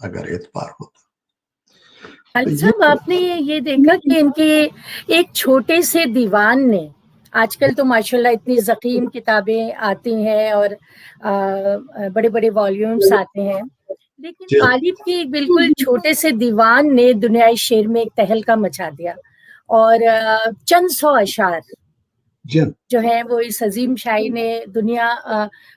اگر اعتبار ہوتا. خالد صاحب آپ نے یہ دیکھا کہ ان کے ایک چھوٹے سے دیوان نے آج کل تو ماشاءاللہ اتنی ضخیم کتابیں آتی ہیں اور بڑے بڑے والیومس آتے ہیں، لیکن غالب کے ایک بالکل چھوٹے سے دیوان نے دنیائے شعر میں ایک تہلکہ مچا دیا، اور چند سو اشعار جو ہیں وہ اس عظیم شاعر نے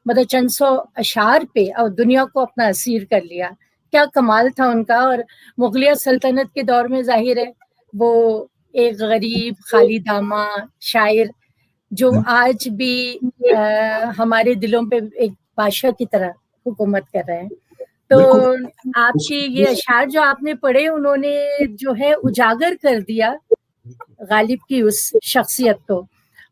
مطلب چند سو اشعار پہ اور دنیا کو اپنا اسیر کر لیا. کیا کمال تھا ان کا. اور مغلیہ سلطنت کے دور میں ظاہر ہے وہ ایک غریب خالی دامہ شاعر جو آج بھی ہمارے دلوں پہ ایک بادشاہ کی طرح حکومت کر رہے ہیں. تو آپ کے یہ اشعار جو آپ نے پڑھے انہوں نے جو ہے اجاگر کر دیا غالب کی اس شخصیت کو.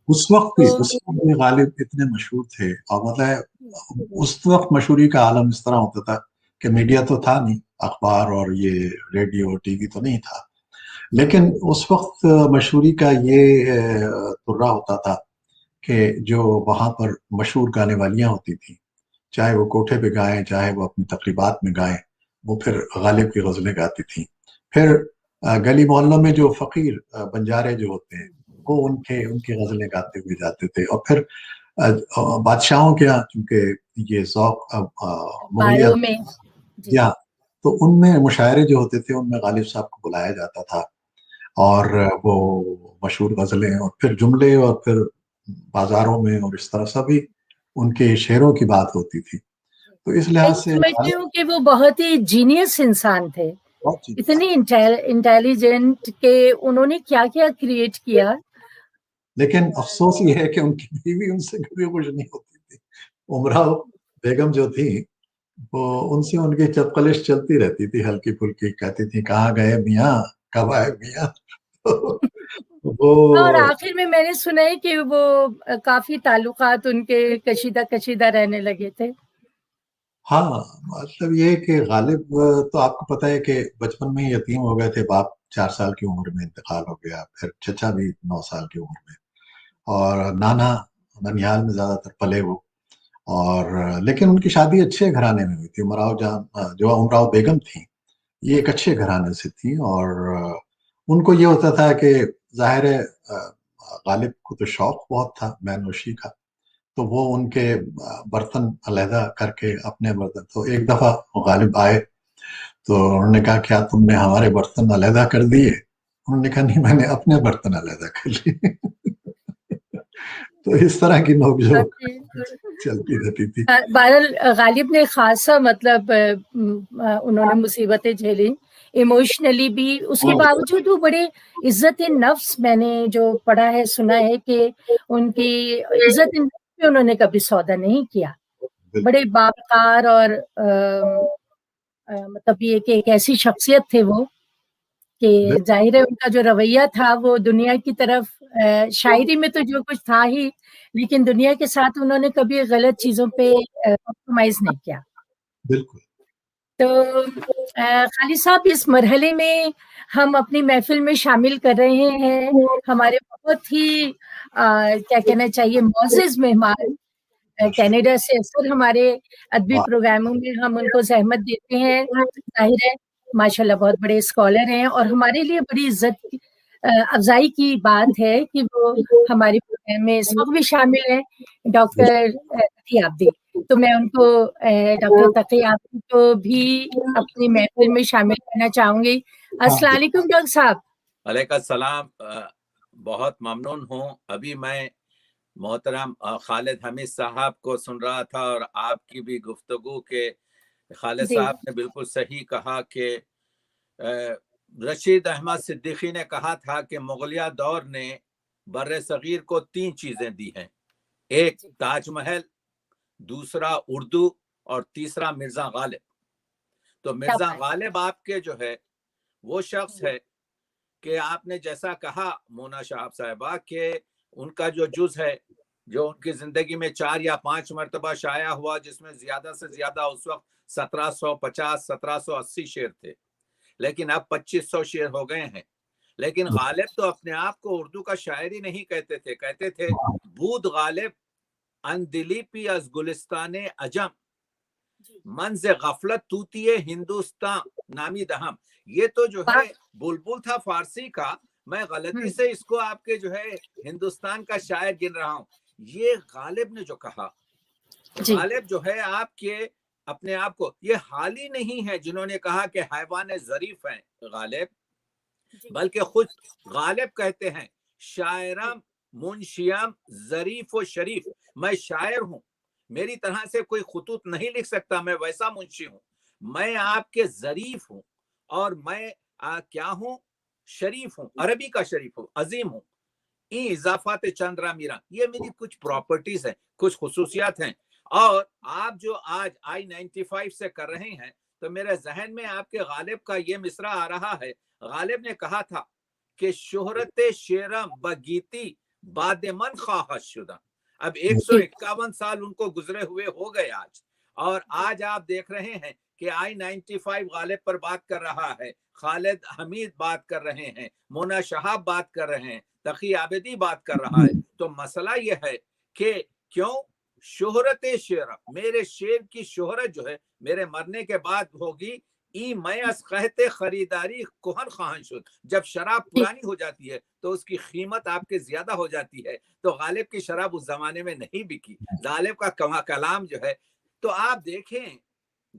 اس وقت بھی غالب اتنے مشہور تھے، اور مطلب اس وقت مشہوری کا عالم اس طرح ہوتا تھا کہ میڈیا تو تھا نہیں، اخبار اور یہ ریڈیو ٹی وی تو نہیں تھا، لیکن اس وقت مشہوری کا یہ ترا ہوتا تھا کہ جو وہاں پر مشہور گانے والیاں ہوتی تھیں، چاہے وہ کوٹھے پہ گائیں چاہے وہ اپنی تقریبات میں گائیں، وہ پھر غالب کی غزلیں گاتی تھیں. پھر گلی محلوں میں جو فقیر بنجارے جو ہوتے ہیں وہ ان کی غزلیں گاتے ہوئے جاتے تھے. اور پھر بادشاہوں کے یہاں چونکہ یہ ذوق مغلیہ میں تو ان میں مشاعرے جو ہوتے تھے ان میں غالب صاحب کو بلایا جاتا تھا، اور وہ مشہور غزلیں اور پھر جملے اور پھر بازاروں میں اور اس طرح سبھی ان کے شعروں کی بات ہوتی تھی. تو اس لحاظ سے سمجھتی ہوں کہ وہ بہت ہی جینیس انسان تھے، اتنی انٹیلیجنٹ کہ انہوں نے کیا کیا کریٹ کیا. لیکن افسوس یہ ہے کہ ان کی بیوی ان سے کبھی خوش نہیں ہوتی تھی. امراؤ بیگم جو تھی وہ ان سے ان کی چپقلش چلتی رہتی تھی ہلکی پھلکی، کہتی تھی کہاں گئے میاں کب آئے میاں. اور آخر میں نے سنا ہے کہ وہ کافی تعلقات ان کے کشیدہ رہنے لگے تھے. ہاں مطلب یہ کہ غالب تو آپ کو پتہ ہے کہ بچپن میں ہی یتیم ہو گئے تھے، باپ 4 سال کی عمر میں انتقال ہو گیا، پھر چچا بھی 9 سال کی عمر میں، اور نانا ننیال میں زیادہ تر پلے وہ. اور لیکن ان کی شادی اچھے گھرانے میں ہوئی تھی. امراؤ جان جو امراؤ بیگم تھیں یہ ایک اچھے گھرانے سے تھیں، اور ان کو یہ ہوتا تھا کہ ظاہر ہے غالب کو تو شوق بہت تھا مے نوشی کا، تو وہ ان کے برتن علیحدہ کر کے اپنے برتن. تو ایک دفعہ غالب آئے تو انہوں نے کہا کیا تم نے ہمارے برتن علیحدہ کر دیے؟ انہوں نے کہا نہیں میں نے اپنے برتن علیحدہ کر لیے. تو اس طرح کی نوک جھوک چلتی رہتی تھی. بہرحال غالب نے خاصا مطلب انہوں نے مصیبتیں جھیلی ایموشنلی بھی، اس کے باوجود وہ بڑے عزت نفس، میں نے جو پڑھا ہے سنا ہے کہ ان کی عزت نفس پہ انہوں نے کبھی سودا نہیں کیا. بڑے باوقار اور مطلب یہ کہ ایک ایسی شخصیت تھے وہ کہ ظاہر ہے ان کا جو رویہ تھا وہ دنیا کی طرف، شاعری میں تو جو کچھ تھا ہی، لیکن دنیا کے ساتھ انہوں نے کبھی غلط چیزوں پہ کمپرومائز نہیں کیا. بالکل. تو خالد صاحب اس مرحلے میں ہم اپنی محفل میں شامل کر رہے ہیں ہمارے بہت ہی کیا کہنا چاہیے معزز مہمان کینیڈا سے. اکثر ہمارے ادبی پروگراموں میں ہم ان کو زحمت دیتے ہیں، ظاہر ہے ماشاءاللہ بہت بڑے اسکالر ہیں، اور ہمارے لیے بڑی عزت افزائی کی بات ہے کہ وہ ہمارے پروگرام میں اس وقت بھی شامل ہیں، ڈاکٹر تقی عابدی. تو میں ان کو ڈاکٹر تقی عابدی کو بھی اپنی محفل میں شامل کرنا چاہوں گی. السلام علیکم ڈاکٹر صاحب. وعلیکم السلام. بہت ممنون ہوں. ابھی میں محترم خالد حمید صاحب کو سن رہا تھا اور آپ کی بھی گفتگو کے خالد صاحب نے بالکل صحیح کہا کہ رشید احمد صدیقی نے کہا تھا کہ مغلیہ دور نے بر صغیر کو 3 چیزیں دی ہیں، ایک تاج محل، دوسرا اردو، اور تیسرا مرزا غالب. تو مرزا غالب آپ کے جو ہے وہ شخص ہے کہ آپ نے جیسا کہا مونا شہاب صاحبہ کہ ان کا جو جز ہے جو ان کی زندگی میں 4 یا 5 مرتبہ شائع ہوا، جس میں زیادہ سے زیادہ اس وقت 1750 1780 شعر تھے، لیکن اب 2500 شعر ہو گئے ہیں. لیکن غالب تو اپنے آپ کو اردو کا شاعر ہی نہیں کہتے تھے، کہتے تھے بود غالب ان دلی پی از گلستان عجم. منز غفلت توتیے ہندوستان نامی دہم. یہ تو جو ہے بلبل تھا فارسی کا، میں غلطی سے اس کو آپ کے جو ہے ہندوستان کا شاعر گن رہا ہوں. یہ غالب نے جو کہا، غالب جو ہے آپ کے اپنے آپ کو، یہ حال ہی نہیں ہے جنہوں نے کہا کہ حیوان ظریف ہیں غالب، بلکہ خود غالب کہتے ہیں شاعرم منشیم ظریف و شریف. میں شاعر ہوں، میری طرح سے کوئی خطوط نہیں لکھ سکتا، میں ویسا منشی ہوں. میں آپ کے ظریف ہوں، اور میں کیا ہوں؟ شریف ہوں، عربی کا شریف ہوں، عظیم ہوں. این اضافات چندرا میرا، یہ میری کچھ پراپرٹیز ہیں، کچھ خصوصیات ہیں. اور آپ جو آج I-95 سے کر رہے ہیں، تو میرے ذہن میں آپ کے غالب کا یہ مصرع آ رہا ہے. غالب نے کہا تھا کہ شہرت شیرم بگیتی باد من خواہش شدہ. اب 151 سال ان کو گزرے ہوئے ہو گئے آج، اور آج آپ دیکھ رہے ہیں کہ I-95 غالب پر بات کر رہا ہے، خالد حمید بات کر رہے ہیں، مونا شہاب بات کر رہے ہیں، تقی عابدی بات کر رہا ہے. تو مسئلہ یہ ہے کہ کیوں شہرت شعر، میرے شعر کی شہرت جو ہے میرے مرنے کے بعد ہوگی. ای میں از قحط خریداری کہن خواہن شد. جب شراب پرانی ہو جاتی ہے تو اس کی قیمت آپ کے زیادہ ہو جاتی ہے. تو غالب کی شراب اس زمانے میں نہیں بکی، غالب کا کلام جو ہے. تو آپ دیکھیں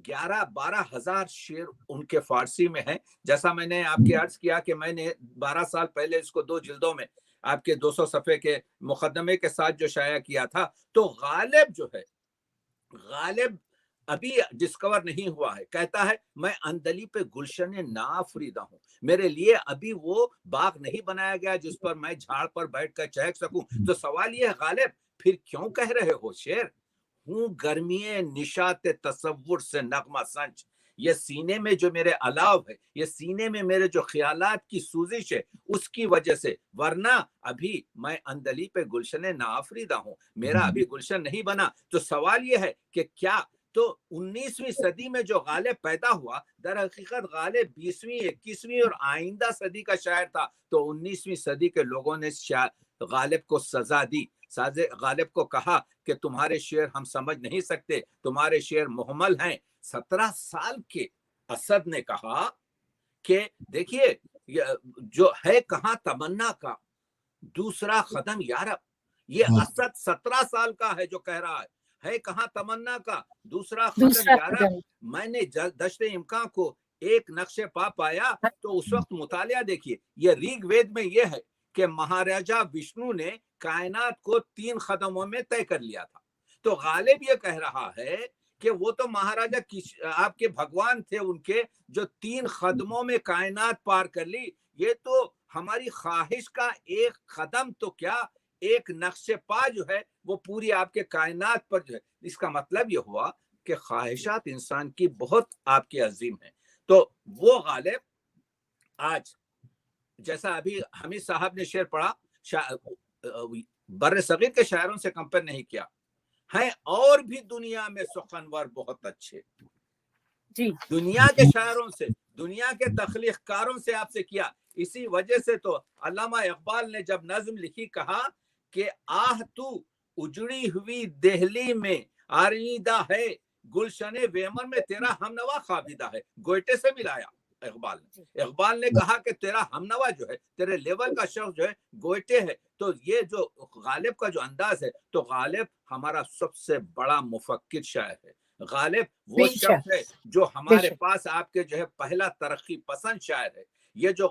11-12 ہزار شعر ان کے فارسی میں ہیں. جیسا میں نے آپ کے عرض کیا کہ میں نے 12 سال پہلے اس کو 2 جلدوں میں آپ کے 200 صفحے کے مقدمے کے ساتھ جو شائع کیا تھا. تو غالب جو ہے، غالب ابھی ڈسکور نہیں ہوا ہے. کہتا ہے میں اندلی پہ گلشن نافریدہ ہوں، میرے لیے ابھی وہ باغ نہیں بنایا گیا جس پر میں جھاڑ پر بیٹھ کر چہک سکوں. تو سوال یہ ہے غالب پھر کیوں کہہ رہے ہو شعر؟ ہوں گرمی نشاط تصور سے نغمہ سنج. یہ سینے میں جو میرے الاؤ ہے، یہ سینے میں میرے جو خیالات کی سوزش ہے، اس کی وجہ سے، ورنہ ابھی میں اندلی پہ گلشن نافریدہ ہوں، میرا ابھی گلشن نہیں بنا. تو سوال یہ ہے کہ کیا تو 19ویں صدی میں جو غالب پیدا ہوا، در حقیقت غالب 20ویں 21ویں اور آئندہ صدی کا شاعر تھا. تو 19ویں صدی کے لوگوں نے غالب کو سزا دی. غالب کو کہا کہ تمہارے شعر ہم سمجھ نہیں سکتے، تمہارے شعر محمل ہیں. 17 سال کے اسد نے کہا کہ دیکھیے جو ہے کہاں تمنا کا دوسرا قدم یارب. یہ اسد 17 سال کا ہے جو کہہ رہا ہے کہاں تمنا کا دوسرا قدم یارب. میں نے دشت امکان کو ایک نقش پا پایا. تو اس وقت مطالعہ دیکھیے، یہ ریگ وید میں یہ ہے کہ مہاراجا وشنو نے کائنات کو 3 قدموں میں طے کر لیا تھا. تو غالب یہ کہہ رہا ہے کہ وہ تو مہاراجا آپ کے بھگوان تھے، ان کے جو 3 قدموں میں کائنات پار کر لی. یہ تو ہماری خواہش کا ایک قدم تو کیا، ایک نقش پا جو ہے وہ پوری آپ کے کائنات پر جو ہے. اس کا مطلب یہ ہوا کہ خواہشات انسان کی بہت آپ کے عظیم ہیں. تو وہ غالب آج جیسا ابھی حمید صاحب نے شعر پڑھا، بر صغیر کے شاعروں سے کمپیئر نہیں کیا ہیں، اور بھی دنیا میں سخنور بہت اچھے دنیا کے شاعروں سے، دنیا کے تخلیق کاروں سے آپ سے کیا. اسی وجہ سے تو علامہ اقبال نے جب نظم لکھی کہا کہ آہ تو اجڑی ہوئی دہلی میں آریدہ ہے، گلشن ویمن میں تیرا ہمنوا خوابیدہ ہے. گوئٹے سے ملایا اقبال نے کہا کہ تیرا ہمنوا جو ہے، تیرے لیول کا شخص جو ہے گوئٹے ہے. تو یہ جو غالب کا جو انداز ہے، تو غالب ہمارا سب سے بڑا مفکر شاعر ہے. غالب وہ شخص ہے جو ہمارے پاس آپ کے جو ہے پہلا ترقی پسند شاعر ہے. یہ جو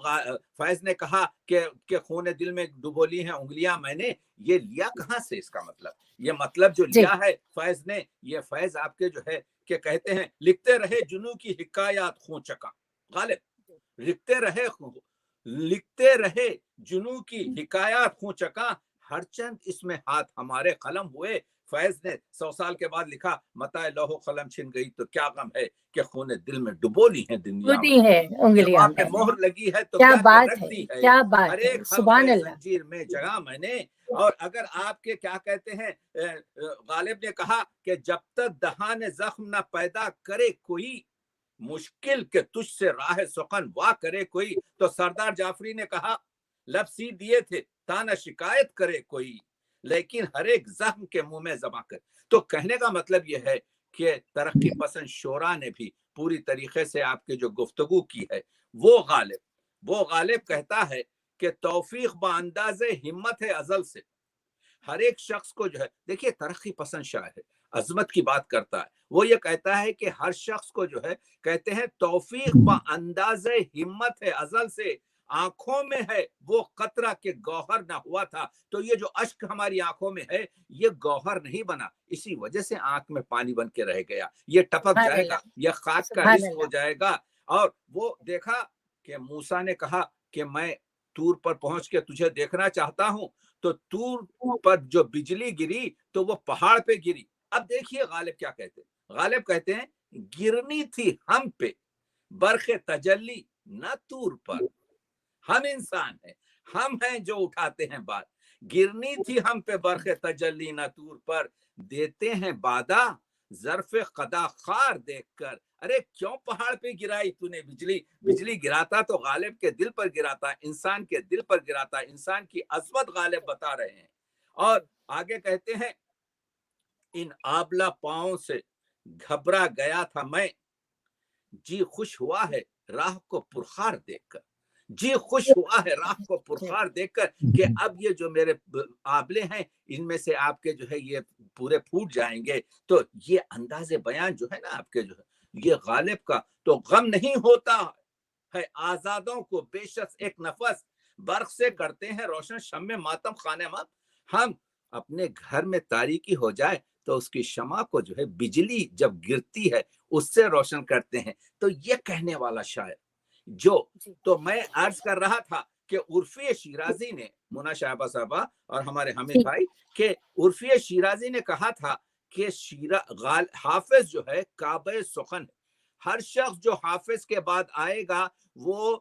فیض نے کہا کہ خون دل میں ڈبو لی ہیں انگلیاں میں نے، یہ لیا کہاں سے؟ اس کا مطلب یہ مطلب جو لیا ہے فیض نے، یہ فیض آپ کے جو ہے کہ کہتے ہیں لکھتے رہے جنوں کی حکایات خون چکا. غالب لکھتے رہے جنوں کی حکایات خون چکا، ہر چند اس میں ہاتھ ہمارے قلم ہوئے. فیض نے 100 سال کے بعد لکھا متائے لوح قلم چھن گئی تو کیا غم ہے کہ خون دل میں ڈبو لی ہیں دنیا انگلیاں پہ مہر لگی ہے تو کیا بات رکھ دی ہے، کیا بات ہر ایک سبحان اللہ. زنجیر میں جگہ میں نے. اور اگر آپ کے کیا کہتے ہیں، غالب نے کہا کہ جب تک دہان زخم نہ پیدا کرے کوئی، مشکل کہ تجھ سے راہ سخن وا کرے کوئی. تو سردار جعفری نے کہا لب سی دیے تھے تانا شکایت کرے کوئی، لیکن ہر ایک زخم کے منہ میں زباں کر. تو کہنے کا مطلب یہ ہے کہ ترقی پسند شورا نے بھی پوری طریقے سے آپ کے جو گفتگو کی ہے، وہ غالب کہتا ہے کہ توفیق با انداز ہمت ہے ازل سے. ہر ایک شخص کو جو ہے، دیکھیے ترقی پسند شاعر ہے، عظمت کی بات کرتا ہے، وہ یہ کہتا ہے کہ ہر شخص کو جو ہے کہتے ہیں توفیق با انداز ہمت ہے ازل سے، آنکھوں میں ہے وہ قطرہ کے گوہر نہ ہوا تھا. تو یہ جو اشک ہماری آنکھوں میں ہے یہ گوہر نہیں بنا، اسی وجہ سے آنکھ میں پانی بن کے رہ گیا، یہ ٹپک جائے گا، یہ خاک کا حصہ ہو جائے گا. اور وہ دیکھا کہ موسیٰ نے کہا کہ میں طور پر پہنچ کے تجھے دیکھنا چاہتا ہوں، تو طور پر جو بجلی گری تو وہ پہاڑ پہ گری. اب دیکھیے غالب کیا کہتے ہیں، غالب کہتے ہیں گرنی تھی ہم پہ برق تجلی نہ طور پر. ہم انسان ہیں، ہم ہیں جو اٹھاتے ہیں بات. گرنی تھی ہم پہ برق تجلی نہ طور پر، دیتے ہیں بادہ ظرف قدا خار دیکھ کر. ارے کیوں پہاڑ پہ گرائی تو نے بجلی گراتا تو غالب کے دل پر گراتا، انسان کے دل پر گراتا. انسان کی عظمت غالب بتا رہے ہیں. اور آگے کہتے ہیں ان آبلہ پاؤں سے گھبرا گیا تھا میں، جی خوش ہوا ہے راہ کو پرخار دیکھ کر. جی خوش ہوا ہے راہ کو پرخار دیکھ کر کہ اب یہ جو میرے آبلے ہیں ان میں سے آپ کے جو ہے یہ پورے پھوٹ جائیں گے. تو یہ انداز بیان جو ہے نا آپ کے جو ہے یہ غالب کا، تو غم نہیں ہوتا ہے آزادوں کو بے شک ایک نفس، برق سے کرتے ہیں روشن شمع ماتم خانے ماں. ہم اپنے گھر میں تاریکی ہو جائے تو اس کی شمع کو جو ہے بجلی جب گرتی ہے اس سے روشن کرتے ہیں. تو یہ کہنے والا شاعر جو، تو میں عرض کر رہا تھا کہ عرفی شیرازی نے، مونا شاہبہ صاحبہ اور ہمارے حمید بھائی، کہ عرفی شیرازی نے کہا تھا کہ حافظ جو ہے کعبہ سخن ہے. ہر شخص جو حافظ کے بعد آئے گا وہ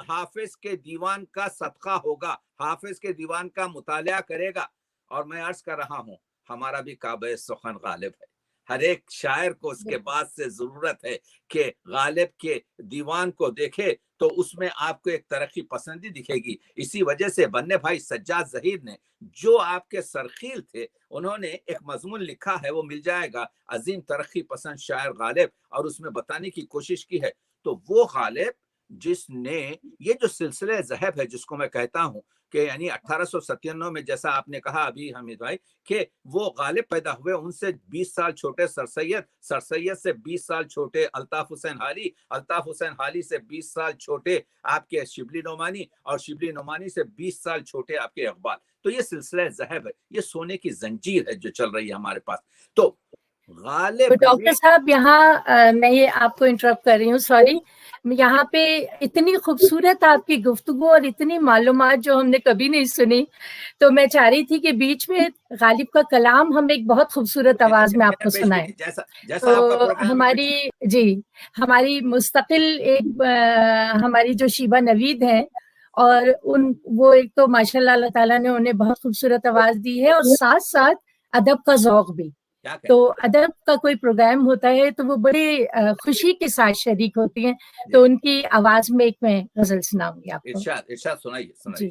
حافظ کے دیوان کا صدقہ ہوگا، حافظ کے دیوان کا مطالعہ کرے گا. اور میں عرض کر رہا ہوں ہمارا بھی کعبہ سخن غالب ہے. ہر ایک شاعر کو اس کے بعد سے ضرورت ہے کہ غالب کے دیوان کو دیکھے تو اس میں آپ کو ایک ترقی پسندی دکھے گی. اسی وجہ سے بننے بھائی سجاد ظہیر نے جو آپ کے سرخیل تھے انہوں نے ایک مضمون لکھا ہے، وہ مل جائے گا، عظیم ترقی پسند شاعر غالب، اور اس میں بتانے کی کوشش کی ہے. تو وہ غالب جس نے یہ جو سلسلہ ذہب ہے جس کو میں کہتا ہوں کہ یعنی 1897 میں جیسا آپ نے کہا ابھی حمید بھائی کہ وہ غالب پیدا ہوئے، ان سے 20 سال چھوٹے سر سید سے 20 سال چھوٹے الطاف حسین حالی سے 20 سال چھوٹے آپ کے شبلی نعمانی، اور شبلی نعمانی سے 20 سال چھوٹے آپ کے اقبال. تو یہ سلسلہ ذہب ہے، یہ سونے کی زنجیر ہے جو چل رہی ہے ہمارے پاس. تو غالب ڈاکٹر صاحب یہاں میں یہ آپ کو انٹرپٹ کر رہی ہوں، سوری. یہاں پہ اتنی خوبصورت آپ کی گفتگو اور اتنی معلومات جو ہم نے کبھی نہیں سنی، تو میں چاہ رہی تھی کہ بیچ میں غالب کا کلام ہم ایک بہت خوبصورت آواز میں آپ کو سنائیں. تو ہماری مستقل ایک ہماری جو شیبہ نوید ہیں، اور وہ ایک تو ماشاء اللہ اللہ تعالیٰ نے انہیں بہت خوبصورت آواز دی ہے، اور ساتھ ساتھ ادب کا ذوق بھی. تو ادب کا کوئی پروگرام ہوتا ہے تو وہ بڑے خوشی کے ساتھ شریک ہوتی ہیں. تو ان کی آواز میں ایک میں غزل سناؤں گی آپ کو. ارشاد سنائیے. جی.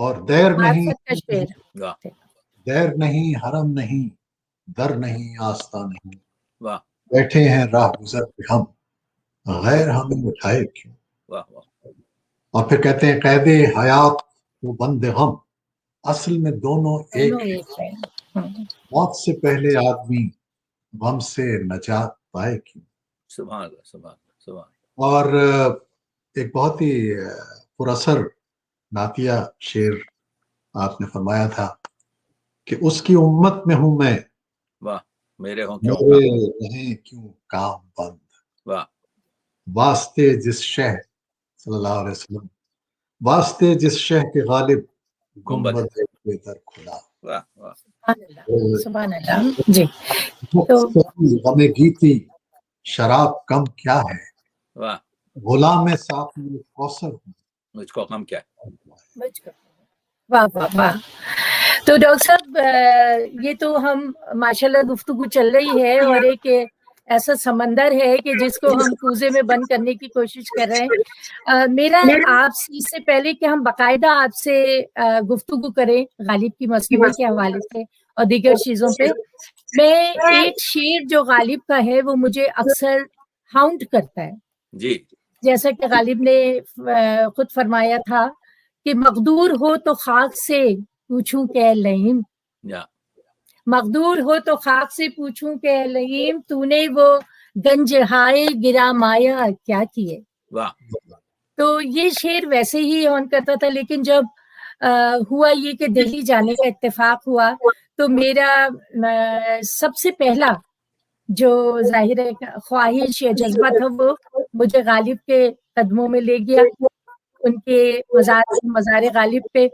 اور دیر نہیں، معرفت کا شعر. واہ دیر نہیں، حرم نہیں، در نہیں، آستہ نہیں، واہ بیٹھے ہیں راہ گزر پہ ہم، غیر ہمیں اٹھائے کیوں. واہ واہ اور پھر کہتے ہیں قید حیات وہ بند غم، اصل میں دونوں ایک دونوں ہیں. ایک ہے. موت سے پہلے آدمی غم سے نجات پائے کیوں. سبحان اللہ سبحان اللہ سبحان اللہ. اور ایک بہت ہی پر اثر نعتیہ شعر آپ نے فرمایا تھا کہ اس کی امت میں ہوں میں، واہ میرے ہوں کیوں میرے رہیں کیوں کام بند، واہ واسطے جس شہ صلی اللہ علیہ وسلم، واسطے جس شہ کے غالب گنبد گنبد بے در کھلا. واہ واہ سبحان اللہ. جی تو غم گیتی شراب کم کیا ہے، واہ غلام ساقی کوثر ہوں. مجھ کو غم کیا ہے. واہ واہ واہ. تو ڈاکٹر صاحب یہ تو ہم ماشاءاللہ گفتگو چل رہی ہے اور ایک ایسا سمندر ہے کہ جس کو ہم کوزے میں بند کرنے کی کوشش کر رہے ہیں. میرا آپ سے اس سے پہلے کہ ہم باقاعدہ آپ سے گفتگو کریں غالب کی مصنوعی کے حوالے سے اور دیگر چیزوں پہ، میں ایک شعر جو غالب کا ہے وہ مجھے اکثر ہاؤنٹ کرتا ہے. جی جیسا کہ غالب نے خود فرمایا تھا کہ مقدور ہو تو خاک سے پوچھوں کہ اے لئیم، یا مقدور ہو تو خاک سے پوچھوں کہ اے لئیم، تو نے وہ گنج ہائے گرا مایا کیا کیے. واہ تو یہ شعر ویسے ہی آن کرتا تھا، لیکن جب ہوا یہ کہ دہلی جانے کا اتفاق ہوا تو میرا سب سے پہلا جو ظاہر ہے خواہش یا جذبہ تھا وہ مجھے غالب کے قدموں میں لے گیا، ان کے مزار غالب پہ.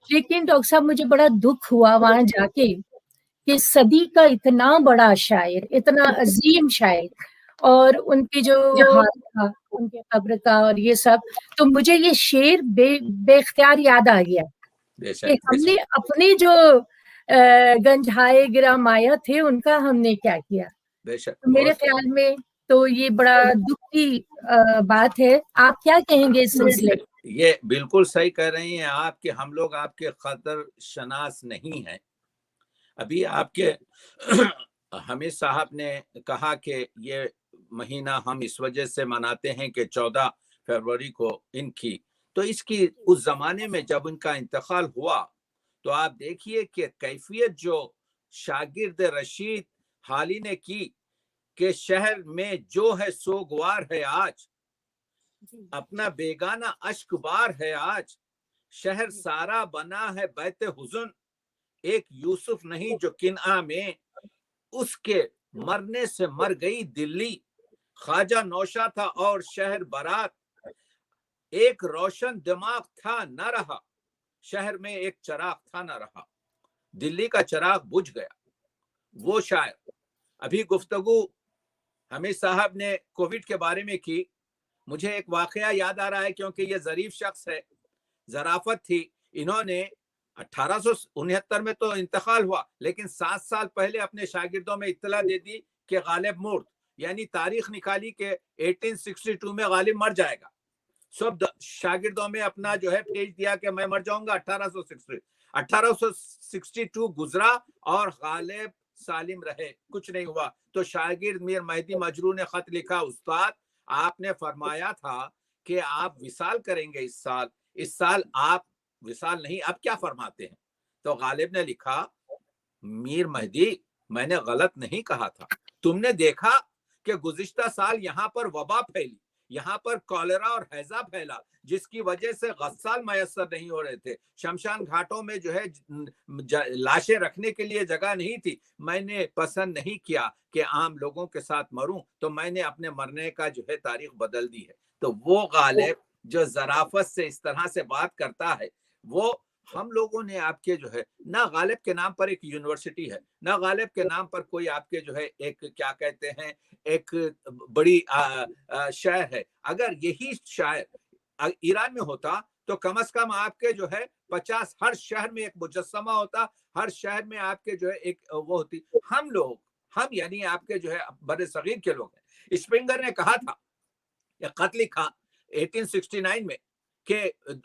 لیکن ڈاکٹر صاحب مجھے بڑا دکھ ہوا وہاں جا کے کہ صدی کا اتنا بڑا شاعر، اتنا عظیم شاعر، اور ان کی جو حال تھا ان کے قبر کا اور یہ سب، تو مجھے یہ شعر بے اختیار یاد آ گیا بے کہ شک ہم نے اپنے جو گنجھائے گرا مایا تھے ان کا ہم نے کیا کیا. بے شک میرے خیال میں تو یہ بڑا دکھ کی بات ہے. آپ کیا کہیں گے اس سلسلے؟ یہ بالکل صحیح کہہ رہی ہیں آپ کہ ہم لوگ آپ کے قدر شناس نہیں ہیں. ابھی آپ کے حمید صاحب نے کہا کہ یہ مہینہ ہم اس وجہ سے مناتے ہیں کہ 14 فروری کو ان کی، تو اس کی اس زمانے میں جب ان کا انتقال ہوا تو آپ دیکھیے کہ کیفیت جو شاگرد رشید حالی نے کی کہ شہر میں جو ہے سوگوار ہے آج، اپنا بیگانہ اشک بار ہے آج، شہر سارا بنا ہے بیت حزن، ایک یوسف نہیں جو کنعہ میں، اس کے مرنے سے مر گئی دلی، خواجہ نوشا تھا اور شہر برات، ایک روشن دماغ تھا نہ رہا، شہر میں ایک چراغ تھا نہ رہا، دلی کا چراغ بجھ گیا. وہ شاعر. ابھی گفتگو حمید صاحب نے کووڈ کے بارے میں کی، مجھے ایک واقعہ یاد آ رہا ہے کیونکہ یہ ظریف شخص ہے، ظرافت تھی. انہوں نے 1869 میں تو انتقال ہوا لیکن 7 سال پہلے اپنے شاگردوں میں اطلاع دے دی کہ غالب مرد، یعنی تاریخ نکالی کہ 1862 میں غالب مر جائے گا. سب شاگردوں میں اپنا جو ہے بھیج دیا کہ میں مر جاؤں گا 1862 گزرا اور غالب سالم رہے، کچھ نہیں ہوا. تو شاگرد میر مہدی مجروح نے خط لکھا، استاد آپ نے فرمایا تھا کہ آپ وصال کریں گے اس سال آپ وصال نہیں، اب کیا فرماتے ہیں؟ تو غالب نے لکھا، میر مہدی میں نے غلط نہیں کہا تھا، تم نے دیکھا کہ گزشتہ سال یہاں پر وبا پھیلی، یہاں پر کالرا اور ہیضہ پھیلا، جس کی وجہ سے غسال میسر نہیں ہو رہے تھے، شمشان گھاٹوں میں جو ہے لاشیں رکھنے کے لیے جگہ نہیں تھی، میں نے پسند نہیں کیا کہ عام لوگوں کے ساتھ مروں، تو میں نے اپنے مرنے کا جو ہے تاریخ بدل دی ہے. تو وہ غالب جو ظرافت سے اس طرح سے بات کرتا ہے، وہ ہم لوگوں نے آپ کے جو ہے نہ غالب کے نام پر ایک یونیورسٹی ہے، نہ غالب کے نام پر کوئی آپ کے جو ہے ایک کیا کہتے ہیں ایک بڑی شاعر ہے. اگر یہی شاعر ایران میں ہوتا تو کم از کم آپ کے جو ہے 50 ہر شہر میں ایک مجسمہ ہوتا، ہر شہر میں آپ کے جو ہے ایک وہ ہوتی. ہم یعنی آپ کے جو ہے بر صغیر کے لوگ ہیں. اسپرنگر نے کہا تھا، خط لکھا 1869 میں کہ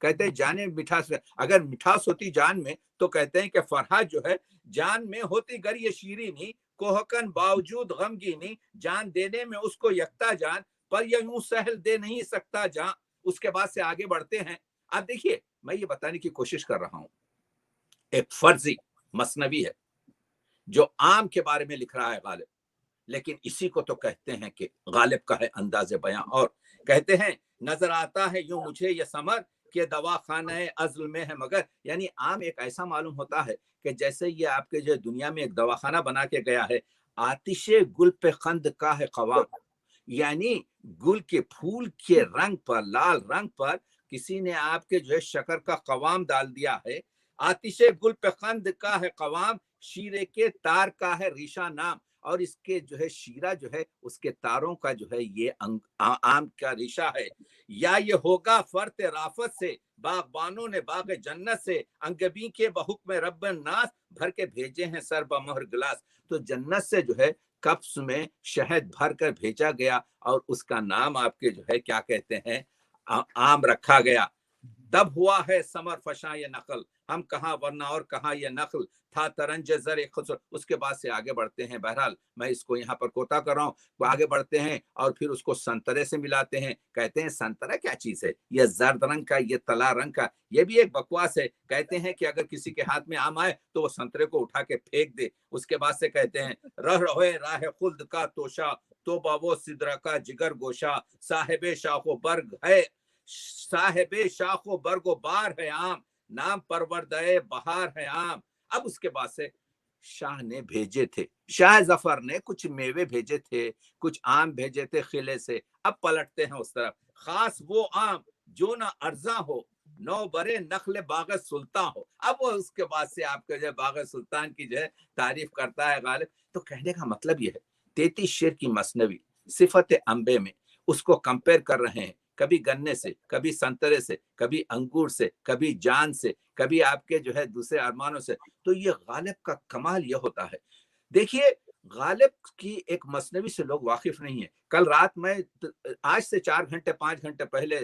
کہتے ہیں جانے مٹھاس، اگر مٹھاس ہوتی جان میں تو کہتے ہیں کہ فرحت جو ہے جان میں ہوتی گر یہ شیرینی، کوہکن باوجود غمگینی، جان دینے میں اس کو یکتا جان، پر یہ یوں سہل دے نہیں سکتا جان۔ اس کے بعد سے آگے بڑھتے ہیں۔ اب دیکھیے میں یہ بتانے کی کوشش کر رہا ہوں، ایک فرضی مثنوی ہے جو عام کے بارے میں لکھ رہا ہے غالب، لیکن اسی کو تو کہتے ہیں کہ غالب کا ہے انداز بیاں، اور کہتے ہیں نظر آتا ہے یوں مجھے یہ ثمر کہ دواخانہ عزل میں ہے مگر، یعنی عام ایک ایسا معلوم ہوتا ہے کہ جیسے یہ آپ کے جو دنیا میں ایک دواخانہ بنا کے گیا ہے، آتش گل پہ قند کا ہے قوام، یعنی گل کے پھول کے رنگ پر، لال رنگ پر کسی نے آپ کے جو ہے شکر کا قوام ڈال دیا ہے۔ آتش گل پہ قند کا ہے قوام، شیرے کے تار کا ہے ریشہ نام، اور اس کے جو ہے شیرہ جو ہے اس کے تاروں کا جو ہے یہ آم کا ریشہ ہے۔ یا یہ ہوگا فرت رافت سے، باغبانوں نے باغ جنت سے، انگبی کے بحکم رب الناس، بھر کے بھیجے ہیں سر بمہر گلاس۔ تو جنت سے جو ہے کپس میں شہد بھر کر بھیجا گیا، اور اس کا نام آپ کے جو ہے کیا کہتے ہیں آم رکھا گیا۔ تب ہوا ہے ثمر فشاں یہ نقل، ہم کہاں ورنہ اور کہاں یہ نقل تھا ترنج زر خسر۔ اس کے بعد سے آگے بڑھتے ہیں، بہرحال میں اس کو یہاں پر کوتا کر رہا ہوں، وہ آگے بڑھتے ہیں اور پھر اس کو سنترے سے ملاتے ہیں، کہتے ہیں سنترا کیا چیز ہے، یہ زرد رنگ کا، یہ طلا رنگ کا، یہ بھی ایک بکواس ہے۔ کہتے ہیں کہ اگر کسی کے ہاتھ میں آم آئے تو وہ سنترے کو اٹھا کے پھینک دے۔ اس کے بعد سے کہتے ہیں رہے راہ خلد کا توشا، تو باو سدرا کا جگر گوشا، صاحب شاخ و برگ ہے، صاحب شاخ و برگ و بار ہے عام، نام پروردہ بہار ہے عام۔ اب اس کے بعد سے شاہ نے بھیجے تھے، شاہ ظفر نے کچھ میوے بھیجے تھے، کچھ آم بھیجے تھے قلعے سے۔ اب پلٹتے ہیں اس طرف، خاص وہ آم جو نہ ارزاں ہو، نو برے نخل باغ سلطان ہو۔ اب وہ اس کے بعد سے آپ کے جو باغ سلطان کی جو ہے تعریف کرتا ہے غالب۔ تو کہنے کا مطلب یہ ہے 33 شعر کی مثنوی صفت انبے میں اس کو کمپیر کر رہے ہیں، کبھی گنے سے، کبھی سنترے سے، کبھی انگور سے، کبھی جان سے، کبھی آپ کے جو ہے دوسرے ارمانوں سے۔ تو یہ غالب کا کمال یہ ہوتا ہے۔ دیکھیے غالب کی ایک مثنوی سے لوگ واقف نہیں ہیں۔ کل رات میں، آج سے 4 گھنٹے 5 گھنٹے پہلے،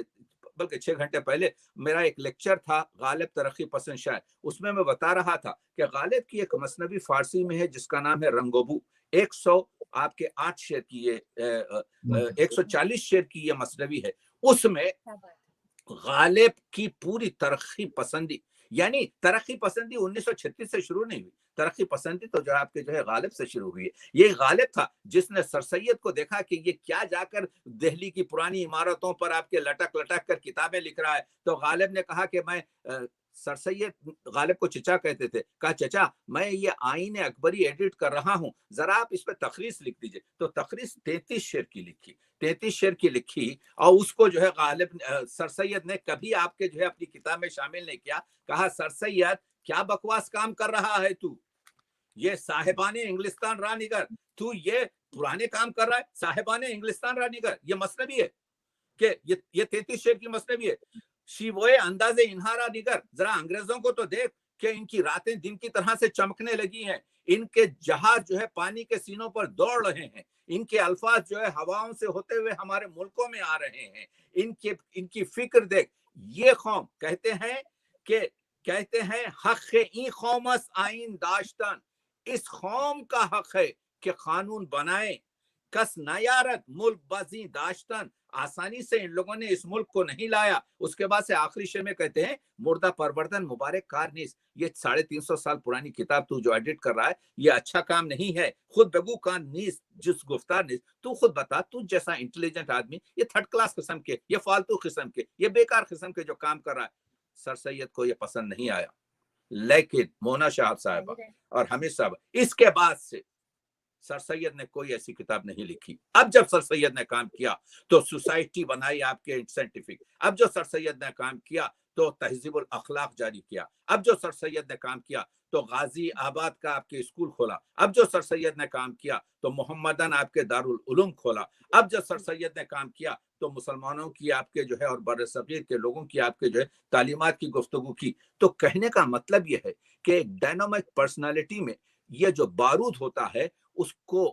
بلکہ 6 گھنٹے پہلے میرا ایک لیکچر تھا غالب ترقی پسند شاعر، اس میں بتا رہا تھا کہ غالب کی ایک مثنوی فارسی میں ہے جس کا نام ہے رنگوبو، 100 آپ کے 8 شعر کی یہ 140 شعر کی یہ مثنوی ہے۔ اس میں غالب کی پوری ترقی پسندی، یعنی ترقی پسندی 1936 سے شروع نہیں ہوئی، ترقی پسندی تو جو آپ کے جو ہے غالب سے شروع ہوئی ہے۔ یہ غالب تھا جس نے سر سید کو دیکھا کہ یہ کیا جا کر دہلی کی پرانی عمارتوں پر آپ کے لٹک لٹک کر کتابیں لکھ رہا ہے۔ تو غالب نے کہا کہ میں، سر سید غالب کو چچا کہتے تھے، کہا چچا میں یہ آئین اکبری ایڈٹ کر رہا ہوں، ذرا آپ اس پہ تخریص لکھ دیجئے۔ تو تخریص 33 شعر کی لکھی، 33 شعر کی لکھی، اور اس کو جو ہے غالب سر سید نے کبھی آپ کے جو ہے اپنی کتاب میں شامل نہیں کیا۔ کہا سر سید کیا بکواس کام کر رہا ہے تو، یہ صاحبان انگلستان رانیگر، تو یہ پرانے کام کر رہا ہے۔ صاحبان انگلستان رانیگر یہ مثنوی ہے کہ یہ 33 شعر کی مثنوی ہے۔ شیوئے انداز انہارا نگر، ذرا انگریزوں کو تو دیکھ کہ ان کی راتیں دن کی طرح سے چمکنے لگی ہیں، ان کے جہاز جو ہے پانی کے سینوں پر دوڑ رہے ہیں، ان کے الفاظ جو ہے ہواؤں سے ہوتے ہوئے ہمارے ملکوں میں آ رہے ہیں، ان کی فکر دیکھ۔ یہ قوم کہتے ہیں حق این قوم است آئین داشتن، اس قوم کا حق ہے کہ قانون بنائے، کس نیارت ملک بازی داشتن، آسانی سے ان لوگوں نے اس ملک کو نہیں لایا۔ اس کے بعد سے آخری شعر میں کہتے ہیں مردہ پروردن مبارک کار نیست، یہ 350 سال پرانی کتاب تو جو ایڈٹ کر رہا ہے یہ اچھا کام نہیں ہے۔ خود بگو کان نیست جس گفتار نیست، تو خود بتا تو جیسا انٹیلیجنٹ آدمی یہ تھرڈ کلاس قسم کے، یہ فالتو قسم کے، یہ بیکار قسم کے جو کام کر رہا ہے۔ سر سید کو یہ پسند نہیں آیا، لیکن مونا شہاب صاحبہ اور حمید صاحب اس کے بعد سے سر سید نے کوئی ایسی کتاب نہیں لکھی۔ اب جب سر سید نے کام کیا تو سوسائٹی بنائی آپ کے سائنٹیفک، اب جو سر سید نے کام کیا تو تہذیب الاخلاق جاری کیا، اب جو سر سید نے کام کیا تو غازی آباد کا آپ کے اسکول کھولا، اب جو سر سید نے کام کیا تو محمدن آپ کے دارالعلوم کھولا، اب جو سر سید نے کام کیا تو مسلمانوں کی آپ کے جو ہے اور بر صغیر کے لوگوں کی آپ کے جو ہے تعلیمات کی گفتگو کی۔ تو کہنے کا مطلب یہ ہے کہ ایک ڈائنامک پرسنالٹی میں یہ جو بارود ہوتا ہے اس کو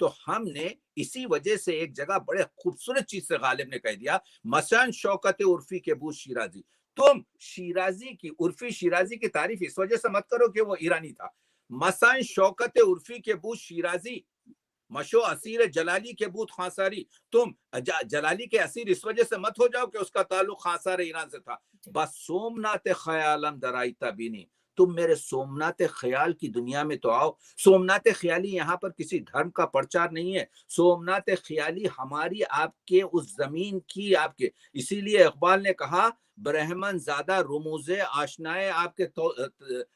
تو ہم نے اسی وجہ سے ایک جگہ بڑے خوبصورت چیز سے غالب نے کہہ دیا، مثلا شوکت عرفی کے بو شیرازی، تم شیرازی کی عرفی شیرازی کی تعریف اس وجہ سے مت کرو کہ وہ ایرانی تھا، مثلا شوکت عرفی کے بو شیرازی، مشو اسیر جلالی کے بوت خانساری، تم جلالی کے اسیر اس وجہ سے مت ہو جاؤ کہ اس کا تعلق خانسار ایران سے تھا، بس سومنات خیالم درائیتا بینی، تم میرے سومنات خیال کی دنیا میں تو آؤ۔ سومنات خیالی یہاں پر کسی دھرم کا پرچار نہیں ہے، سومنات خیالی ہماری آپ کے اس زمین کی آپ کے، اسی لیے اقبال نے کہا برہمن زادہ رموز آشنائے آپ کے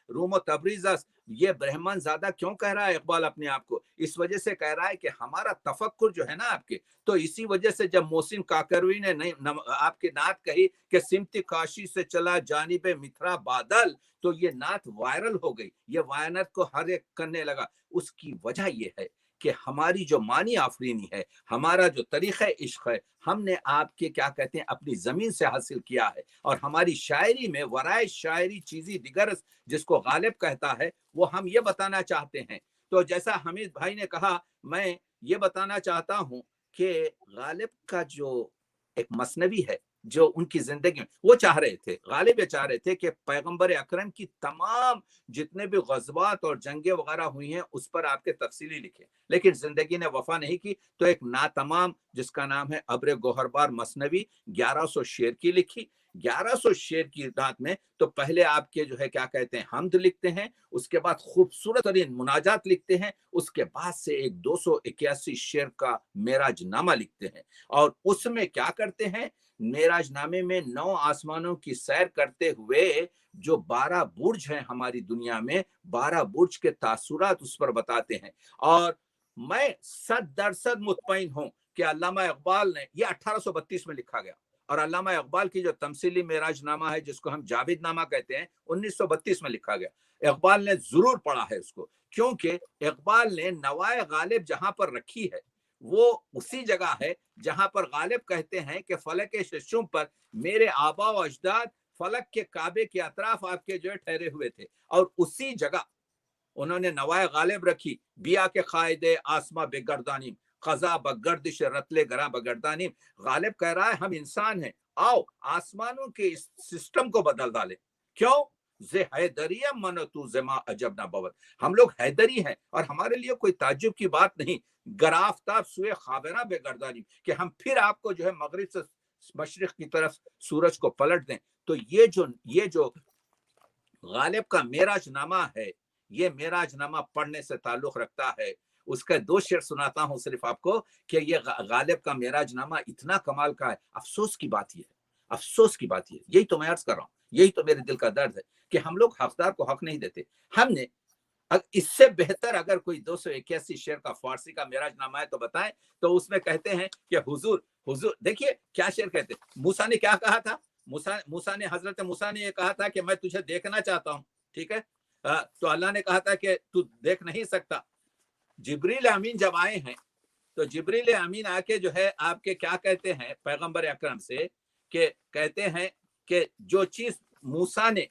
روم و تبریز، یہ برہمن زادہ کیوں کہہ رہا ہے اقبال اپنے آپ کو؟ اس وجہ سے کہہ رہا ہے کہ ہمارا تفکر جو ہے نا آپ کے، تو اسی وجہ سے جب محسن کاکروی نے آپ کی نعت کہی کہ سمت کاشی سے چلا جانب متھرا بادل، تو یہ نعت وائرل ہو گئی، یہ وائنت کو ہر ایک کرنے لگا۔ اس کی وجہ یہ ہے کہ ہماری جو معنی آفرینی ہے، ہمارا جو طریقہ عشق ہے، ہم نے آپ کے کیا کہتے ہیں اپنی زمین سے حاصل کیا ہے، اور ہماری شاعری میں ورائے شاعری چیزی دیگر جس کو غالب کہتا ہے، وہ ہم یہ بتانا چاہتے ہیں۔ تو جیسا حمید بھائی نے کہا، میں یہ بتانا چاہتا ہوں کہ غالب کا جو ایک مثنوی ہے جو ان کی زندگی میں وہ چاہ رہے تھے، غالب یہ چاہ رہے تھے کہ پیغمبر اکرم کی تمام جتنے بھی غزوات اور جنگیں وغیرہ ہوئی ہیں اس پر آپ کے تفصیلی لکھیں، لیکن زندگی نے وفا نہیں کی، تو ایک ناتمام جس کا نام ہے ابر گوہربار مثنوی 1100 شعر کی لکھی۔ 1100 شعر کی نعت میں تو پہلے آپ کے جو ہے کیا کہتے ہیں حمد لکھتے ہیں، اس کے بعد خوبصورت ترین مناجات لکھتے ہیں، اس کے بعد سے ایک 281 شعر کا معراج نامہ لکھتے ہیں، اور اس میں کیا کرتے ہیں، معراج نامے میں 9 آسمانوں کی سیر کرتے ہوئے جو 12 برج ہیں ہماری دنیا میں، 12 برج کے تاثرات اس پر بتاتے ہیں۔ اور میں 100% مطمئن ہوں کہ علامہ اقبال نے یہ 1832 میں لکھا گیا، اور علامہ اقبال کی جو تمثیلی معراج نامہ ہے جس کو ہم جاوید نامہ کہتے ہیں 1932 میں لکھا گیا۔ اقبال نے ضرور پڑھا ہے اس کو، کیونکہ اقبال نے نوائے غالب جہاں پر رکھی ہے وہ اسی جگہ ہے جہاں پر غالب کہتے ہیں کہ فلک ششم پر میرے آبا و اجداد فلک کے کعبے کے اطراف آپ کے جو ٹھہرے ہوئے تھے، اور اسی جگہ انہوں نے نوائے غالب رکھی، بیا کے قائدے آسما بگردانیم خزا بگردش رتلے گراں بگردانیم۔ غالب کہہ رہا ہے ہم انسان ہیں، آؤ آسمانوں کے اس سسٹم کو بدل ڈالے، کیوں؟ زے حیدریہ من تو زما عجب نہ بود، ہم لوگ حیدری ہیں اور ہمارے لیے کوئی تعجب کی بات نہیں، گرافتاب سوئے خابرہ بگردانیم، کہ ہم پھر آپ کو جو ہے مغرب سے مشرق کی طرف سورج کو پلٹ دیں۔ تو یہ جو غالب کا معراج نامہ ہے، یہ معراج نامہ پڑھنے سے تعلق رکھتا ہے۔ اس کا 2 شعر سناتا ہوں صرف آپ کو کہ یہ غالب کا معراج نامہ اتنا کمال کا ہے۔ افسوس کی بات یہ ہے، افسوس کی بات یہ ہے، یہی تو میں عرض کر رہا ہوں، یہی تو میرے دل کا درد ہے کہ ہم لوگ حقدار کو حق نہیں دیتے۔ ہم نے اس سے بہتر اگر کوئی 281 شعر کا فارسی کا معراج نامہ ہے تو بتائیں، تو اس میں کہتے ہیں کہ حضور دیکھیے کیا شعر کہتے ہیں۔ موسیٰ نے کیا کہا تھا؟ حضرت موسیٰ نے یہ کہا تھا کہ میں تجھے دیکھنا چاہتا ہوں، ٹھیک ہے، تو اللہ نے کہا تھا کہ تو دیکھ نہیں سکتا۔ جبریل امین جب آئے ہیں تو جبریل امین آ کے جو ہے آپ کے کیا کہتے ہیں پیغمبر اکرم سے، کہ کہتے ہیں کہ جو چیز موسیٰ نے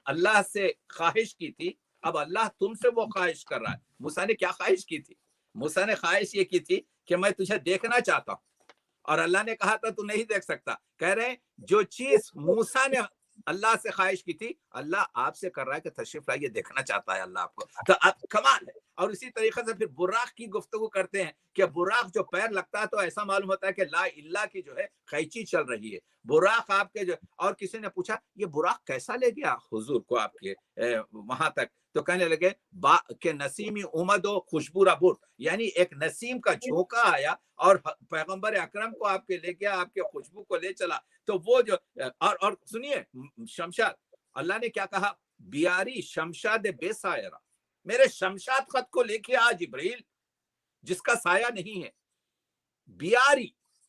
اللہ سے خواہش کی تھی، اب اللہ تم سے وہ خواہش کر رہا ہے۔ موسیٰ نے کیا خواہش کی تھی؟ موسیٰ نے خواہش یہ کی تھی کہ میں تجھے دیکھنا چاہتا ہوں، اور اللہ نے کہا تھا تو نہیں دیکھ سکتا۔ کہہ رہے ہیں جو چیز موسیٰ نے اللہ سے خواہش کی تھی، اللہ آپ سے کر رہا ہے کہ تشریف لائیے، دیکھنا چاہتا ہے اللہ آپ کو، تو کمال ہے۔ اور اسی طریقے سے پھر براق کی گفتگو کرتے ہیں کہ براق جو پیر لگتا ہے تو ایسا معلوم ہوتا ہے کہ لا اللہ کی جو ہے قیچی چل رہی ہے۔ براق آپ کے جو، اور کسی نے پوچھا یہ براق کیسا لے گیا حضور کو آپ کے وہاں تک، تو کہنے لگے کہ نسیمی امد و خوشبو ربور، یعنی ایک نسیم کا جھونکا آیا اور پیغمبر اکرم کو آپ کے لے گیا، آپ کے خوشبو کو لے چلا۔ تو وہ جو اور سنیے شمشاد، اللہ نے کیا کہا، بیاری شمشاد بے سایرہ، میرے شمشاد خط کو لے کے آ جبریل جس کا سایہ نہیں ہے، بیاری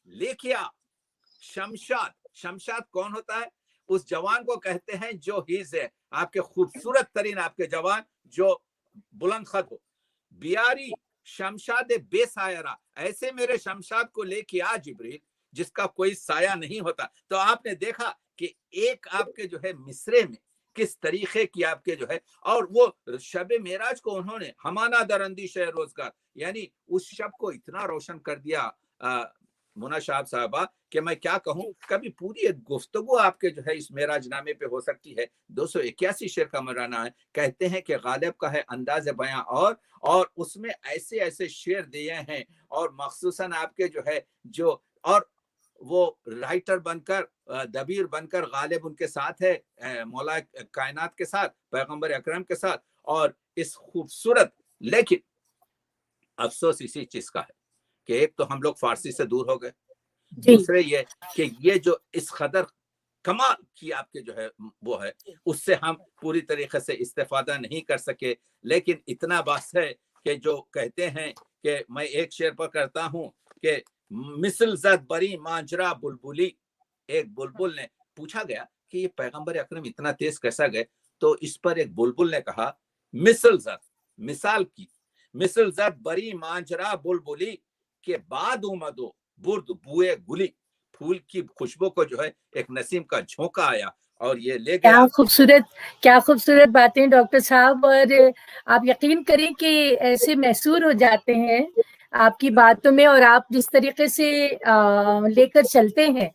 لے کے آ شمشاد کون ہوتا ہے؟ اس جوان کو کہتے ہیں جو ہیز ہے آپ کے خوبصورت ترین آپ کے جوان جو بلند خط ہو، بیاری شمشاد بے سایرہ، ایسے میرے شمشاد کو لے کے آ جبریل جس کا کوئی سایہ نہیں ہوتا۔ تو آپ نے دیکھا کہ ایک آپ کے جو ہے مصرے میں کس طریقے کی آپ کے جو ہے، اور وہ شب معراج کو انہوں نے ہمانا درندیش روزگار، یعنی اس شب کو اتنا روشن کر دیا مونا شہاب صاحبہ کہ میں کیا کہوں. کبھی پوری ایک گفتگو آپ کے جو ہے اس معراج نامے پہ ہو سکتی ہے. 281 شعر کا مرانہ ہے. کہتے ہیں کہ غالب کا ہے انداز بیاں اور اس میں ایسے ایسے شعر دیے ہیں، اور مخصوصاً آپ کے جو ہے جو، اور وہ رائٹر بن کر، دبیر بن کر غالب ان کے ساتھ ہے، مولا کائنات کے ساتھ، پیغمبر اکرم کے ساتھ. اور اس خوبصورت، لیکن افسوس اسی چیز کا ہے کہ ایک تو ہم لوگ فارسی سے دور ہو گئے، دوسرے یہ کہ یہ جو اس قدر کمال کی آپ کے جو ہے وہ ہے، اس سے ہم پوری طریقے سے استفادہ نہیں کر سکے. لیکن اتنا بات ہے کہ جو کہتے ہیں کہ میں ایک شعر پر کرتا ہوں کہ مثل زد بری مانجرا بلبلی. ایک بلبل نے پوچھا گیا کہ یہ پیغمبر اکرم اتنا تیز کیسا گئے؟ تو اس پر ایک بلبل نے کہا مثل زد، مثال کی، مثل زد بری مانجرا بلبلی کے بعد اومدو برد بوئے گلی. پھول کی خوشبو کو جو ہے ایک نسیم کا جھونکا آیا اور یہ لے گیا. کیا خوبصورت باتیں ڈاکٹر صاحب. اور آپ یقین کریں کہ ایسے محصور ہو جاتے ہیں آپ کی باتوں میں، اور آپ جس طریقے سے لے کر چلتے ہیں.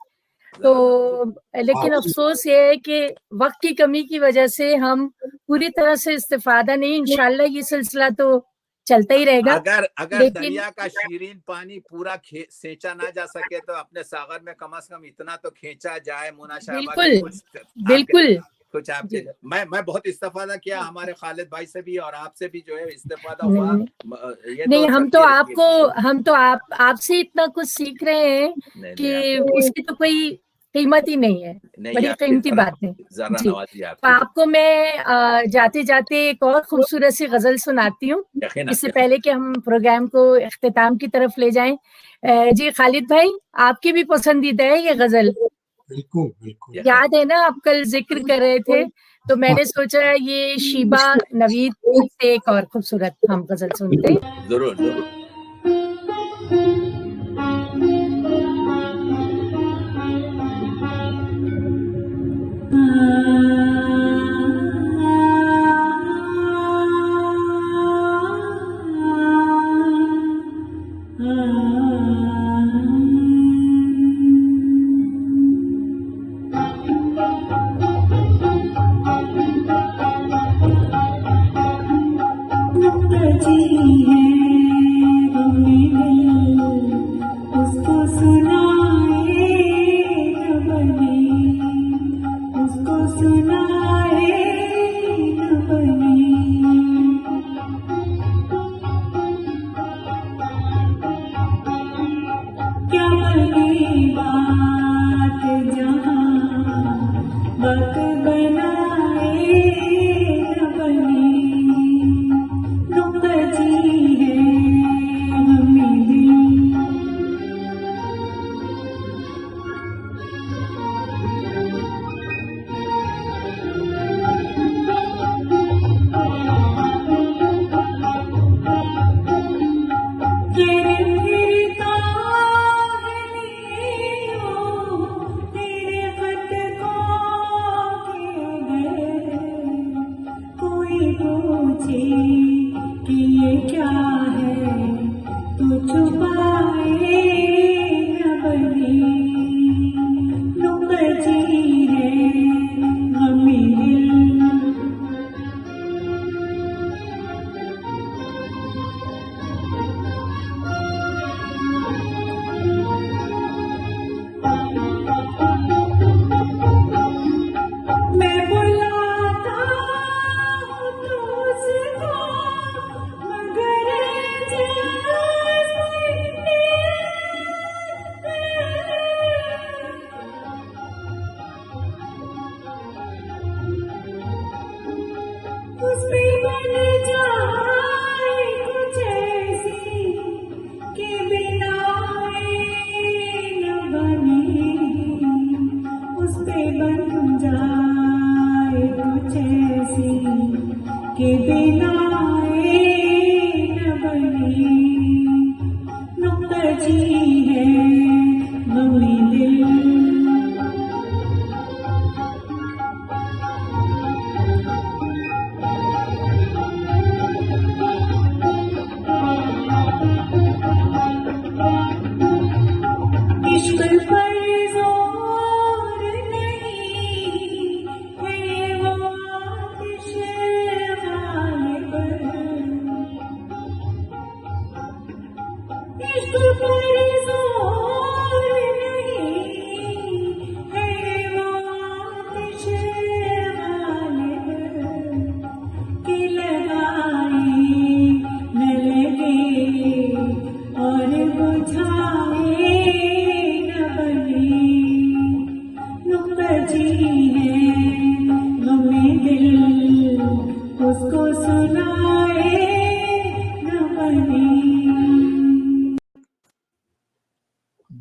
تو لیکن افسوس یہ ہے کہ وقت کی کمی کی وجہ سے ہم پوری طرح سے استفادہ نہیں. انشاءاللہ یہ سلسلہ تو چلتا ہی رہے گا. اگر دریا کا شیرین پانی پورا سینچا نہ جا سکے تو اپنے ساغر میں کم از کم اتنا تو کھینچا جائے. مونا شہبہ بالکل کچھ آپ کے میں بہت استفادہ کیا، ہمارے خالد بھائی سے بھی اور آپ سے بھی جو ہے استفادہ ہوا. نہیں، ہم تو آپ سے اتنا کچھ سیکھ رہے ہیں کہ اس کی تو کوئی قیمت ہی نہیں ہے. بڑی قیمتی بات ہے. جی، آپ کو میں جاتے جاتے ایک اور خوبصورت سی غزل سناتی ہوں اس سے پہلے کہ ہم پروگرام کو اختتام کی طرف لے جائیں. جی خالد بھائی، آپ کی بھی پسندیدہ ہے یہ غزل؟ بالکل یاد ہے نا، آپ کل ذکر کر رہے تھے تو میں نے سوچا یہ شیبہ نوید سے ایک اور خوبصورت ہم غزل سنتے. ضرور ضرور.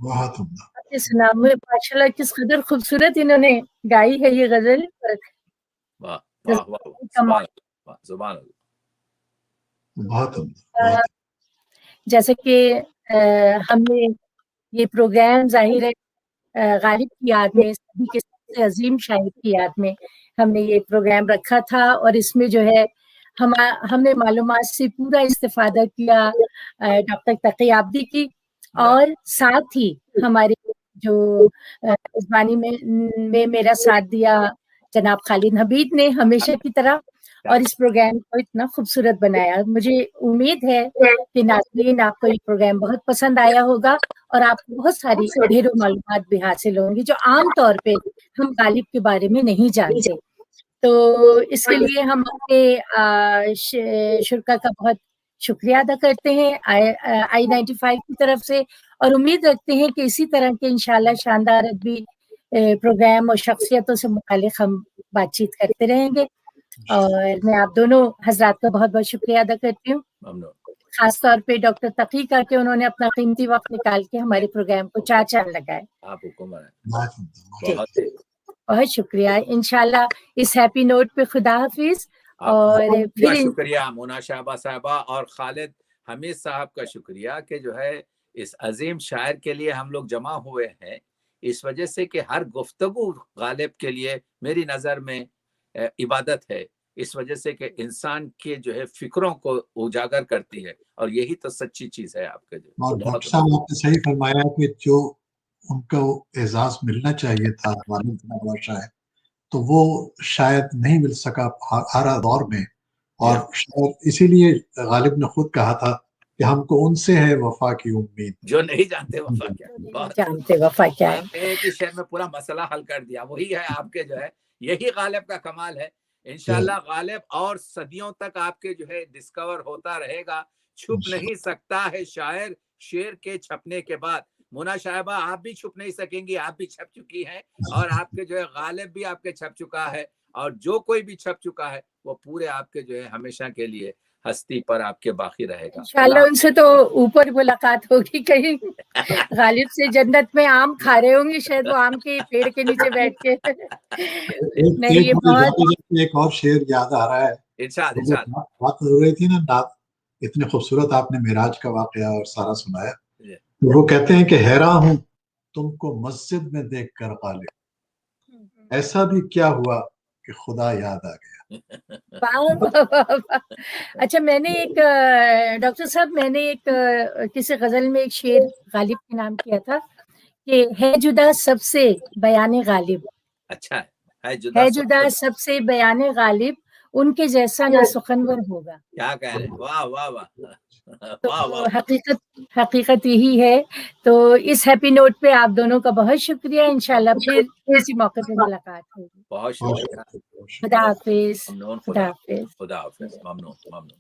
بہت عمدہ. آپ نے سنا ماشاءاللہ کس قدر خوبصورت انہوں نے گائی ہے یہ غزل. واہ واہ واہ سبحان اللہ سبحان اللہ. بہت عمدہ. جیسے کہ ہم نے یہ پروگرام ظاہر ہے غالب کی یاد میں، سبھی کے سب سے عظیم شاعر کی یاد میں ہم نے یہ پروگرام رکھا تھا، اور اس میں جو ہے ہم نے معلومات سے پورا استفادہ کیا ڈاکٹر تقی عابدی کی، اور ساتھ ہی ہمارے جو میزبانی میں میرا ساتھ دیا جناب خالد حمید نے ہمیشہ کی طرح، اور اس پروگرام کو اتنا خوبصورت بنایا. مجھے امید ہے کہ ناظرین آپ کو یہ پروگرام بہت پسند آیا ہوگا، اور آپ کو بہت ساری ڈھیروں معلومات بھی حاصل ہوں گی جو عام طور پہ ہم غالب کے بارے میں نہیں جانتے. تو اس کے لیے ہم اپنے شرکا کا بہت شکریہ ادا کرتے ہیں آئی 95 کی طرف سے، اور امید رکھتے ہیں کہ اسی طرح کے انشاءاللہ شاندار ادبی پروگرام اور شخصیتوں سے متعلق ہم بات چیت کرتے رہیں گے. اور میں آپ دونوں حضرات کا بہت بہت شکریہ ادا کرتی ہوں، خاص طور پہ ڈاکٹر تقی کا کہ انہوں نے اپنا قیمتی وقت نکال کے ہمارے پروگرام کو چار چاند لگائے. آپ حکم ہے. بہت شکریہ. انشاءاللہ اس ہیپی نوٹ پہ خدا حافظ. اور پھر شکریہ مونا شہبہ صاحبہ اور خالد حمید صاحب کا شکریہ کہ جو ہے اس عظیم شاعر کے لیے ہم لوگ جمع ہوئے ہیں، اس وجہ سے کہ ہر گفتگو غالب کے لیے میری نظر میں عبادت ہے، اس وجہ سے کہ انسان کے جو ہے فکروں کو اجاگر کرتی ہے، اور یہی تو سچی چیز ہے آپ کے جو. اور ڈاکٹر صاحب آپ نے صحیح فرمایا کہ جو ان کو اعزاز ملنا چاہیے تھا غالب اتنا بڑا شاعر، تو وہ شاید نہیں مل سکا ہر دور میں، اور شاید اسی لیے غالب نے خود کہا تھا کہ ہم کو ان سے ہے وفا کی امید جو نہیں جانتے وفا کیا. جانتے وفا کیا ہے. ایک ہی شعر میں پورا مسئلہ حل کر دیا. وہی ہے آپ کے جو ہے، یہی غالب کا کمال ہے. انشاءاللہ غالب اور صدیوں تک آپ کے جو ہے ڈسکور ہوتا رہے گا. چھپ نہیں سکتا ہے شاعر شعر کے چھپنے کے بعد. مونا صاحبہ آپ بھی چھپ نہیں سکیں گی، آپ بھی چھپ چکی ہیں، اور آپ کے جو ہے غالب بھی آپ کے چھپ چکا ہے، اور جو کوئی بھی چھپ چکا ہے وہ پورے آپ کے جو ہے ہمیشہ کے لیے ہستی پر آپ کے باقی رہے گا. انشاءاللہ ان سے تو اوپر ملاقات ہوگی کہیں، غالب سے جنت میں آم کھا رہے ہوں گے شاید، وہ آم کے پیڑ کے نیچے بیٹھ کے. نہیں یہ بہت ایک اور شعر یاد آ رہا ہے. ارشاد بات ہو رہی تھی نا، اتنے خوبصورت آپ نے معراج کا واقعہ اور سارا سنایا. وہ کہتے ہیں کہ حیراں ہوں تم کو مسجد میں دیکھ کر غالب، ایسا بھی کیا ہوا کہ خدا یاد آ گیا. اچھا میں نے ایک ڈاکٹر صاحب میں نے ایک کسی غزل میں ایک شعر غالب کے نام کیا تھا کہ ہے جدا سب سے بیان غالب. اچھا ہے جدا سب سے بیان غالب، ان کے جیسا نہ سخنور ہوگا. کیا کہہ رہے ہیں. واہ واہ واہ. تو حقیقت یہی ہے. تو اس ہیپی نوٹ پہ آپ دونوں کا بہت شکریہ. انشاءاللہ پھر کسی موقع پہ ملاقات ہوگی. بہت شکریہ. خدا حافظ. خدا حافظ. ممنون.